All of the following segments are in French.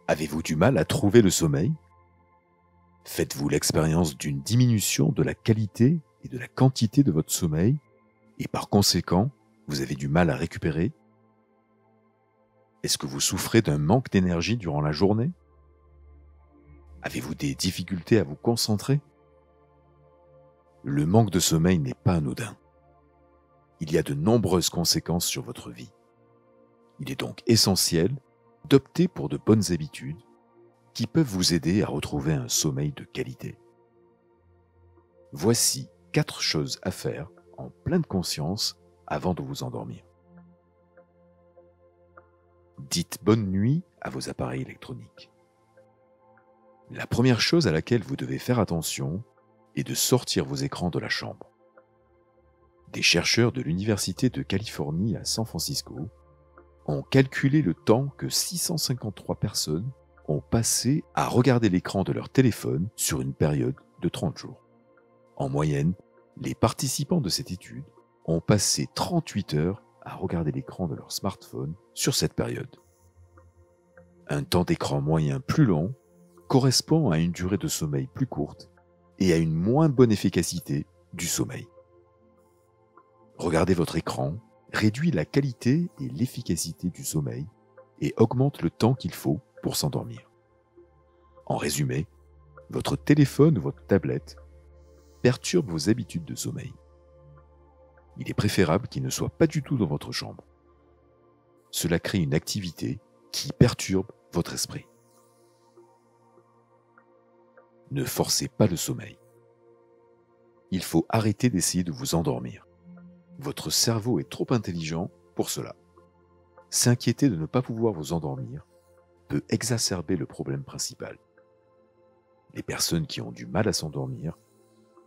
Avez-vous du mal à trouver le sommeil? Faites-vous l'expérience d'une diminution de la qualité et de la quantité de votre sommeil et par conséquent, vous avez du mal à récupérer? Est-ce que vous souffrez d'un manque d'énergie durant la journée? Avez-vous des difficultés à vous concentrer? Le manque de sommeil n'est pas anodin. Il y a de nombreuses conséquences sur votre vie. Il est donc essentiel d'opter pour de bonnes habitudes qui peuvent vous aider à retrouver un sommeil de qualité. Voici 4 choses à faire en pleine conscience avant de vous endormir. Dites bonne nuit à vos appareils électroniques. La première chose à laquelle vous devez faire attention est de sortir vos écrans de la chambre. Des chercheurs de l'Université de Californie à San Francisco ont calculé le temps que 653 personnes ont passé à regarder l'écran de leur téléphone sur une période de 30 jours. En moyenne, les participants de cette étude ont passé 38 heures à regarder l'écran de leur smartphone sur cette période. Un temps d'écran moyen plus long correspond à une durée de sommeil plus courte et à une moins bonne efficacité du sommeil. Regarder votre écran réduit la qualité et l'efficacité du sommeil et augmente le temps qu'il faut pour s'endormir. En résumé, votre téléphone ou votre tablette perturbe vos habitudes de sommeil. Il est préférable qu'il ne soit pas du tout dans votre chambre. Cela crée une activité qui perturbe votre esprit. Ne forcez pas le sommeil. Il faut arrêter d'essayer de vous endormir. Votre cerveau est trop intelligent pour cela. S'inquiéter de ne pas pouvoir vous endormir peut exacerber le problème principal. Les personnes qui ont du mal à s'endormir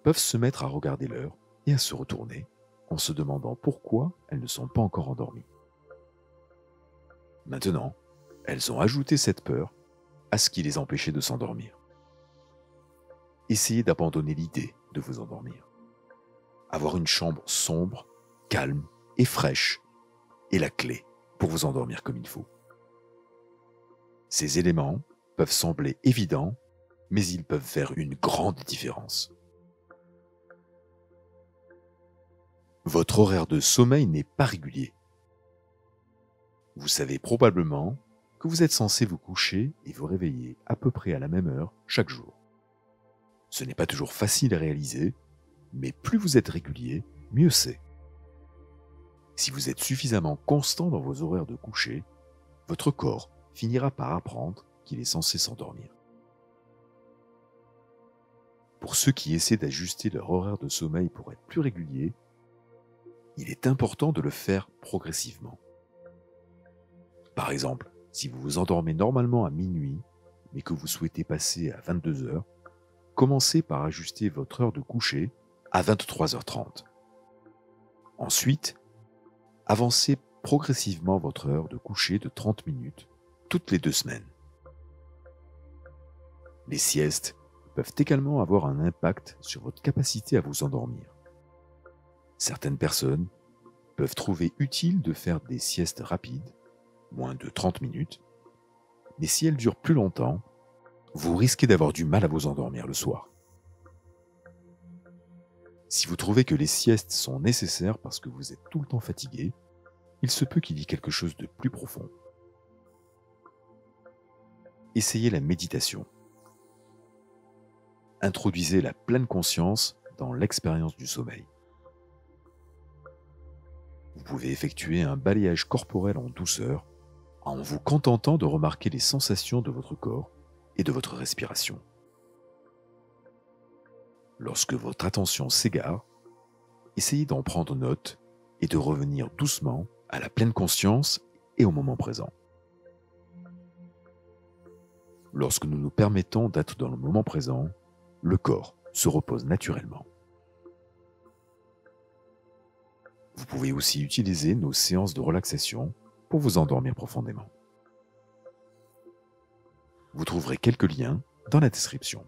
peuvent se mettre à regarder l'heure et à se retourner en se demandant pourquoi elles ne sont pas encore endormies. Maintenant, elles ont ajouté cette peur à ce qui les empêchait de s'endormir. Essayez d'abandonner l'idée de vous endormir. Avoir une chambre sombre, calme et fraîche est la clé pour vous endormir comme il faut. Ces éléments peuvent sembler évidents, mais ils peuvent faire une grande différence. Votre horaire de sommeil n'est pas régulier. Vous savez probablement que vous êtes censé vous coucher et vous réveiller à peu près à la même heure chaque jour. Ce n'est pas toujours facile à réaliser, mais plus vous êtes régulier, mieux c'est. Si vous êtes suffisamment constant dans vos horaires de coucher, votre corps finira par apprendre qu'il est censé s'endormir. Pour ceux qui essaient d'ajuster leur horaire de sommeil pour être plus régulier, il est important de le faire progressivement. Par exemple, si vous vous endormez normalement à minuit, mais que vous souhaitez passer à 22 heures, commencez par ajuster votre heure de coucher à 23h30. Ensuite, avancez progressivement votre heure de coucher de 30 minutes toutes les 2 semaines. Les siestes peuvent également avoir un impact sur votre capacité à vous endormir. Certaines personnes peuvent trouver utile de faire des siestes rapides, moins de 30 minutes, mais si elles durent plus longtemps, vous risquez d'avoir du mal à vous endormir le soir. Si vous trouvez que les siestes sont nécessaires parce que vous êtes tout le temps fatigué, il se peut qu'il y ait quelque chose de plus profond. Essayez la méditation. Introduisez la pleine conscience dans l'expérience du sommeil. Vous pouvez effectuer un balayage corporel en douceur en vous contentant de remarquer les sensations de votre corps et de votre respiration. Lorsque votre attention s'égare, essayez d'en prendre note et de revenir doucement à la pleine conscience et au moment présent. Lorsque nous nous permettons d'être dans le moment présent, le corps se repose naturellement. Vous pouvez aussi utiliser nos séances de relaxation pour vous endormir profondément. Vous trouverez quelques liens dans la description.